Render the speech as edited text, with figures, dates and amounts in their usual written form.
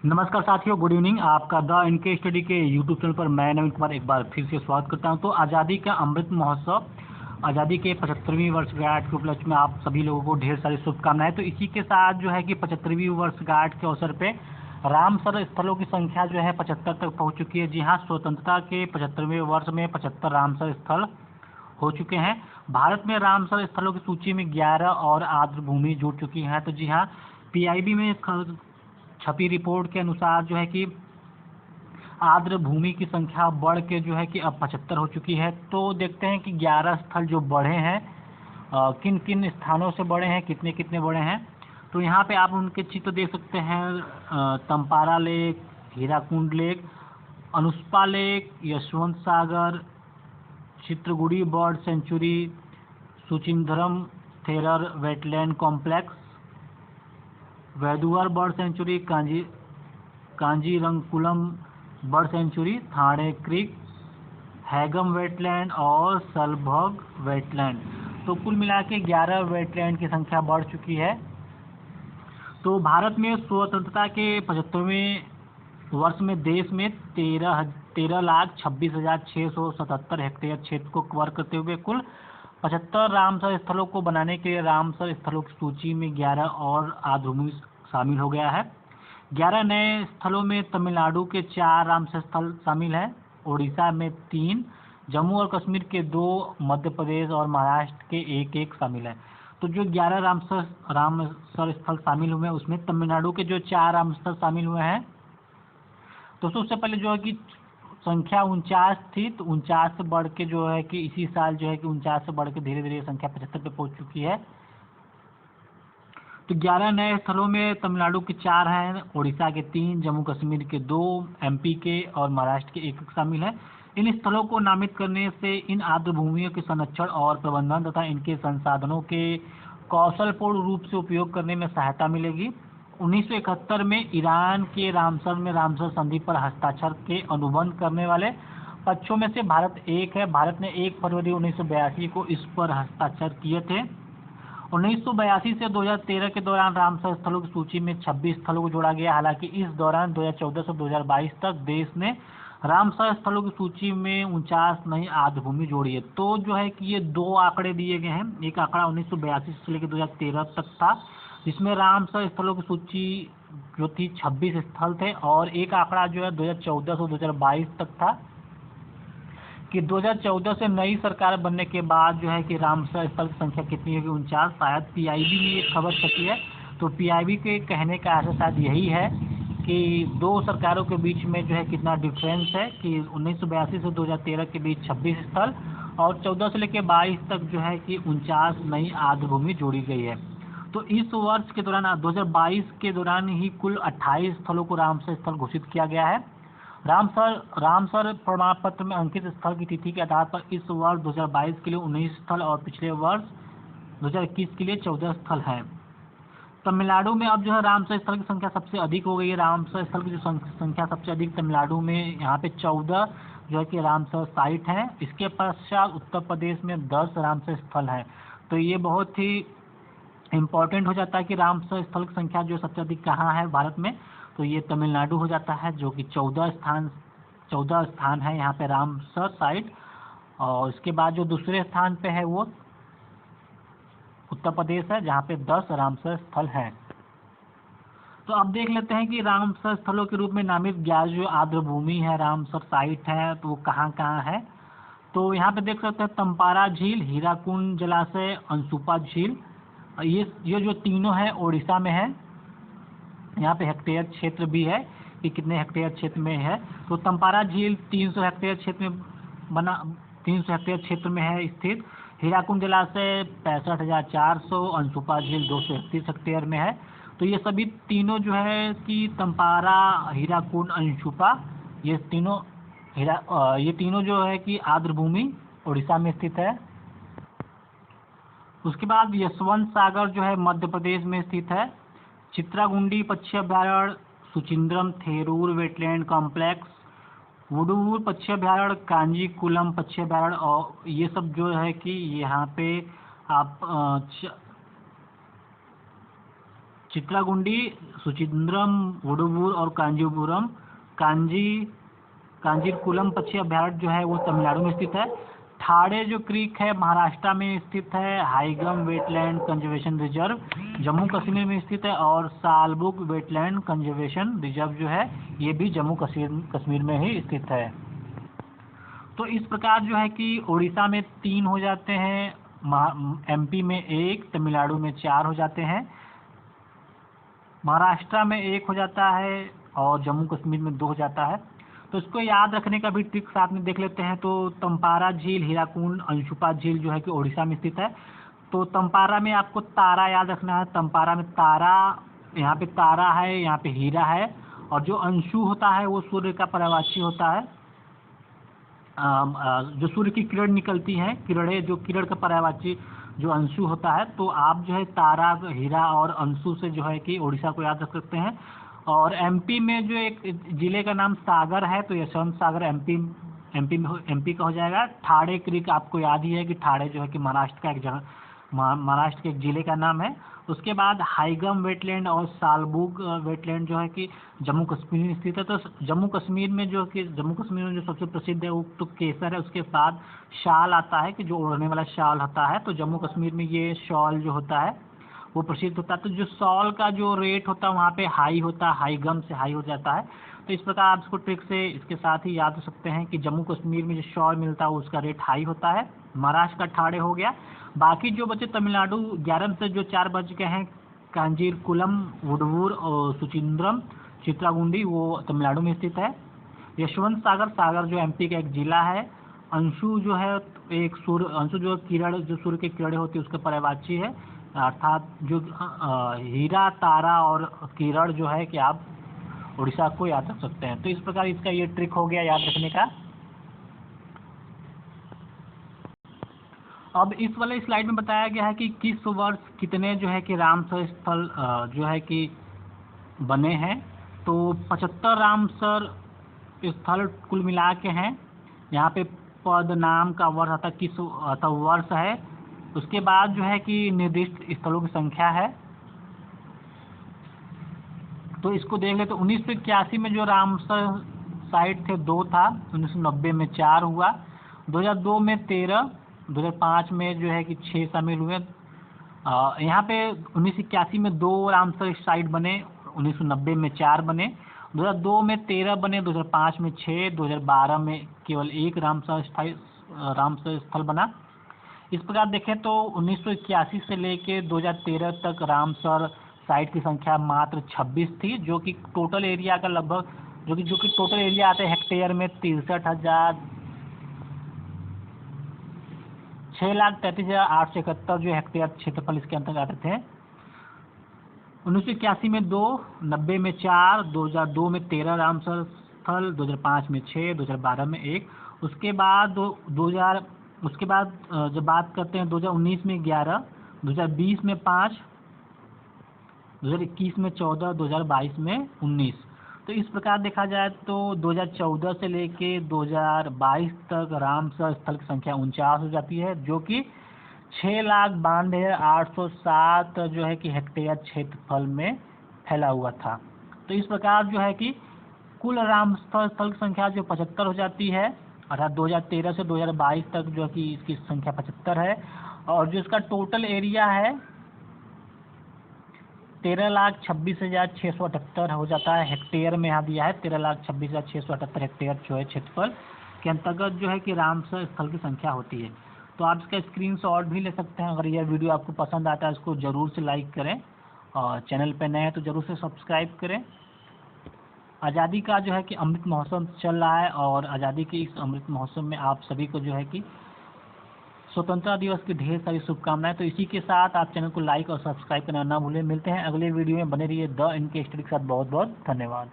नमस्कार साथियों, good evening. आपका द इनके स्टडी के यूट्यूब चैनल पर मैं नवीन कुमार एक बार फिर से स्वागत करता हूं। तो आज़ादी का अमृत महोत्सव, आज़ादी के 75वीं वर्षगांठ के उपलक्ष्य में आप सभी लोगों को ढेर सारी शुभकामनाएं। तो इसी के साथ जो है कि 75वीं वर्षगांठ के अवसर पे रामसर स्थलों की संख्या जो है 75 तक पहुंच चुकी है। जी हाँ, स्वतंत्रता के 75वें वर्ष में 75 रामसर स्थल हो चुके हैं। भारत में रामसर स्थलों की सूची में 11 और आर्द्र भूमि जुड़ चुकी हैं। तो जी हाँ, पीआईबी में छपी रिपोर्ट के अनुसार जो है कि आर्द्र भूमि की संख्या बढ़ के जो है कि अब 75 हो चुकी है। तो देखते हैं कि 11 स्थल जो बढ़े हैं, किन किन स्थानों से बढ़े हैं, कितने कितने बढ़े हैं। तो यहाँ पे आप उनके चित्र देख सकते हैं। Tampara lake, Hirakud lake, Ansupa lake, Yashwant Sagar, Chitrangudi bird sanctuary, Suchindram Theroor wetland complex, Vaduvur bird sanctuary, Kanjirankulam bird sanctuary, Thane creek, Haigam wetland और सलभग वेटलैंड। तो कुल मिला के 11 वेटलैंड की संख्या बढ़ चुकी है। तो भारत में स्वतंत्रता के 75वें वर्ष में देश में 13,26,677 हेक्टेयर क्षेत्र को कवर करते हुए कुल 75 रामसर स्थलों को बनाने के लिए रामसर स्थलों की सूची में 11 और आर्द्र शामिल हो गया है। 11 नए स्थलों में तमिलनाडु के 4 रामसर स्थल शामिल हैं, उड़ीसा में 3, जम्मू और कश्मीर के 2, मध्य प्रदेश और महाराष्ट्र के 1 शामिल हैं। तो जो 11 रामसर स्थल शामिल हुए हैं उसमें तमिलनाडु के जो 4 रामसर शामिल हुए हैं। तो सबसे पहले जो है कि संख्या 49 थी, तो 49 से बढ़ के जो है कि इसी साल जो है कि 49 से बढ़ के धीरे धीरे संख्या 75 पे पहुंच चुकी है। तो 11 नए स्थलों में तमिलनाडु के 4 हैं, उड़ीसा के 3, जम्मू कश्मीर के 2, एमपी के और महाराष्ट्र के 1 शामिल हैं। इन स्थलों को नामित करने से इन आर्द्र भूमियों के संरक्षण और प्रबंधन तथा इनके संसाधनों के कौशलपूर्ण रूप से उपयोग करने में सहायता मिलेगी। 1971 में ईरान के रामसर में रामसर संधि पर हस्ताक्षर के अनुबंध करने वाले पक्षों में से भारत एक है। भारत ने 1 फरवरी 1982 को इस पर हस्ताक्षर किए थे। 1982 से 2013 के दौरान रामसर स्थलों की सूची में 26 स्थलों को जोड़ा गया। हालांकि इस दौरान 2014 से 2022 तक देश ने रामसर स्थलों की सूची में 49 नई आर्द्र भूमि जोड़ी है। तो जो है कि ये 2 आंकड़े दिए गए हैं। एक आंकड़ा 1982 से लेकर 2013 तक था, जिसमें रामसर स्थलों की सूची जो थी 26 स्थल थे, और एक आंकड़ा जो है 2014 से 2022 तक था कि 2014 से नई सरकार बनने के बाद जो है कि रामसर स्थल की संख्या कितनी होगी, 49। शायद पीआईबी में ये खबर छपी है। तो पीआईबी के कहने का आशय शायद यही है कि 2 सरकारों के बीच में जो है कितना डिफरेंस है कि 1982 से 2013 के बीच 26 स्थल और 14 से लेकर 22 तक जो है कि 49 नई आर्द्र भूमि जोड़ी गई है। तो इस वर्ष के दौरान 2022 के दौरान ही कुल 28 स्थलों को रामसर स्थल घोषित किया गया है। रामसर प्रमाण पत्र में अंकित स्थल की तिथि के आधार पर इस वर्ष 2022 के लिए 19 स्थल और पिछले वर्ष 2021 के लिए 14 स्थल हैं। तमिलनाडु में अब जो है रामसर स्थल की संख्या सबसे अधिक हो गई है। रामसर स्थल की जो संख्या सबसे अधिक तमिलनाडु में, यहाँ पे 14 जो है कि रामसर साइट हैं। इसके पश्चात उत्तर प्रदेश में 10 रामसर स्थल हैं। तो ये बहुत ही इम्पोर्टेंट हो जाता है कि रामसर स्थल की संख्या जो सबसे अधिक कहाँ है भारत में, तो ये तमिलनाडु हो जाता है, जो कि 14 स्थान है यहाँ पे रामसर साइट। और इसके बाद जो दूसरे स्थान पे है वो उत्तर प्रदेश है, जहाँ पे 10 रामसर स्थल हैं। तो अब देख लेते हैं कि रामसर स्थलों के रूप में नामित 11 जो आर्द्र भूमि है, रामसर साइट है, तो वो कहाँ कहाँ है। तो यहाँ पे देख सकते हैं तंपारा झील, हीराकुंड जलाशय, अंशुपा झील, ये जो तीनों है उड़ीसा में है। यहाँ पे हेक्टेयर क्षेत्र भी है कि कितने हेक्टेयर क्षेत्र में है। तो तंपारा झील 300 हेक्टेयर क्षेत्र में 300 हेक्टेयर क्षेत्र में है स्थित। हीराकुंड जलाशय 65,400, अंशुपा झील 231 हेक्टेयर में है। तो ये सभी तीनों जो है कि तंपारा, हीराकुंड, अंशुपा, ये तीनों जो है कि आर्द्र भूमि उड़ीसा में स्थित है। उसके बाद यशवंत सागर जो है मध्य प्रदेश में स्थित है। चित्रागुंडी पक्षी अभ्यारण्य, सुचिंद्रम थेरूर वेटलैंड कॉम्प्लेक्स, वुडूर पक्षी अभ्यारण्य, कांजीकुलम पक्षी अभ्यारण्य, और ये सब जो है कि यहाँ पे आप चित्रागुंडी, सुचिंद्रम, वुडुवूर और कांजीपुरम, कांजीरकुलम पक्षी अभयारण्य जो है वो तमिलनाडु में स्थित है। ठाड़े जो क्रीक है महाराष्ट्र में स्थित है। Haigam wetland conservation reserve Jammu Kashmir में स्थित है। और सालबुक वेटलैंड कंजर्वेशन रिजर्व जो है ये भी जम्मू कश्मीर में ही स्थित है। तो इस प्रकार जो है कि उड़ीसा में 3 हो जाते हैं, एमपी में 1, तमिलनाडु में 4 हो जाते हैं, महाराष्ट्र में 1 हो जाता है और जम्मू कश्मीर में 2 हो जाता है। तो इसको याद रखने का भी ट्रिक साथ में देख लेते हैं। तो तंपारा झील, हीराकुंड, अंशुपा झील जो है कि उड़ीसा में स्थित है। तो तंपारा में आपको तारा याद रखना है। तंपारा में तारा, यहाँ पे तारा है, यहाँ पे हीरा है। और जो अंशु होता है वो सूर्य का पर्यायवाची होता है। जो सूर्य की किरण निकलती हैं, किरणें, जो किरण का पर्यायवाची जो अंशु होता है। तो आप जो है तारा, हीरा और अंशु से जो है कि उड़ीसा को याद रख सकते हैं। और एमपी में जो एक जिले का नाम सागर है, तो यशवंत सागर एमपी का हो जाएगा। ठाड़े क्रीक आपको याद ही है कि ठाड़े जो है कि महाराष्ट्र के एक जिले का नाम है। उसके बाद हाईगम वेटलैंड और सालबुग वेटलैंड जो है कि जम्मू कश्मीर में स्थित है। तो जम्मू कश्मीर में जो सबसे प्रसिद्ध है वो तो केसर है। उसके बाद शाल आता है कि जो ओढ़ने वाला शाल होता है। तो जम्मू कश्मीर में ये शॉल जो होता है वो प्रसिद्ध होता है। तो जो शॉल का जो रेट होता है वहाँ पे हाई होता है, हाईगम से हाई हो जाता है। तो इस प्रकार आप इसको ट्रिक से इसके साथ ही याद हो सकते हैं कि जम्मू कश्मीर में जो शॉल मिलता है उसका रेट हाई होता है। महाराष्ट्र का ठाड़े हो गया। बाकी जो बचे तमिलनाडु 11 से जो 4 बच गए हैं, कांजीरकुलम, वुडुवूर और सुचिंद्रम, चित्रागुंडी, वो तमिलनाडु में स्थित है। यशवंत सागर जो एमपी का एक जिला है। अंशु जो है अंशु जो किरण, जो सूर्य की किरणें होती है उसका पर्यायवाची है। अर्थात जो हीरा, तारा और किरण जो है कि आप उड़ीसा को याद रख सकते हैं। तो इस प्रकार इसका ये ट्रिक हो गया याद रखने का। अब इस वाले स्लाइड में बताया गया है कि किस वर्ष कितने जो है कि रामसर स्थल जो है कि बने हैं। तो 75 रामसर स्थल कुल मिला के हैं। यहाँ पे पद नाम का वर्ष आता किस वर्ष है। उसके बाद जो है कि निर्दिष्ट स्थलों की संख्या है। तो इसको देख ले तो 1981 में जो रामसर साइट थे 2 था, 1990 में 4 हुआ, 2002 में 13, 2005 में जो है कि 6 शामिल हुए। यहाँ पे 1981 में 2 रामसर साइट बने, 1990 में 4 बने, 2002 में 13 बने, 2005 में 6, 2012 में केवल 1 रामसर स्थल बना। इस प्रकार देखें तो 1981 से लेके 2013 तक रामसर साइट की संख्या मात्र 26 थी, जो कि टोटल एरिया का लगभग जो कि टोटल एरिया आता है हेक्टेयर में 6,33,871 जो हेक्टेयर क्षेत्रफल इसके अंतर्गत आते थे। 1981 में 2, 90 में 4, 2002 में 13 रामसर स्थल, 2005 में 6, 2012 में 1। उसके बाद जब बात करते हैं 2019 में 11, 2020 में 5, 2021 में 14, 2022 में 19। तो इस प्रकार देखा जाए तो 2014 से लेके 2022 तक रामसर स्थल की संख्या 49 हो जाती है, जो कि 6,92,807 जो है कि हेक्टेयर क्षेत्रफल में फैला हुआ था। तो इस प्रकार जो है कि कुल रामसर स्थल की संख्या जो 75 हो जाती है, अर्थात 2013 से 2022 तक जो कि इसकी संख्या 75 है। और जो इसका टोटल एरिया है 13,26,678 हो जाता है। हेक्टेयर में यहाँ दिया है 13,26,678 हेक्टेयर जो है क्षेत्रफल के अंतर्गत जो है कि रामसर स्थल की संख्या होती है। तो आप इसका स्क्रीनशॉट भी ले सकते हैं। अगर यह वीडियो आपको पसंद आता है इसको ज़रूर से लाइक करें, और चैनल पर नए हैं तो ज़रूर से सब्सक्राइब करें। आज़ादी का जो है कि अमृत महोत्सव चल रहा है, और आज़ादी के इस अमृत महोत्सव में आप सभी को जो है कि स्वतंत्रता दिवस की ढेर सारी शुभकामनाएं। तो इसी के साथ आप चैनल को लाइक और सब्सक्राइब करना ना भूलें। मिलते हैं अगले वीडियो में, बने रहिए द इनके स्टडी के साथ। बहुत बहुत धन्यवाद।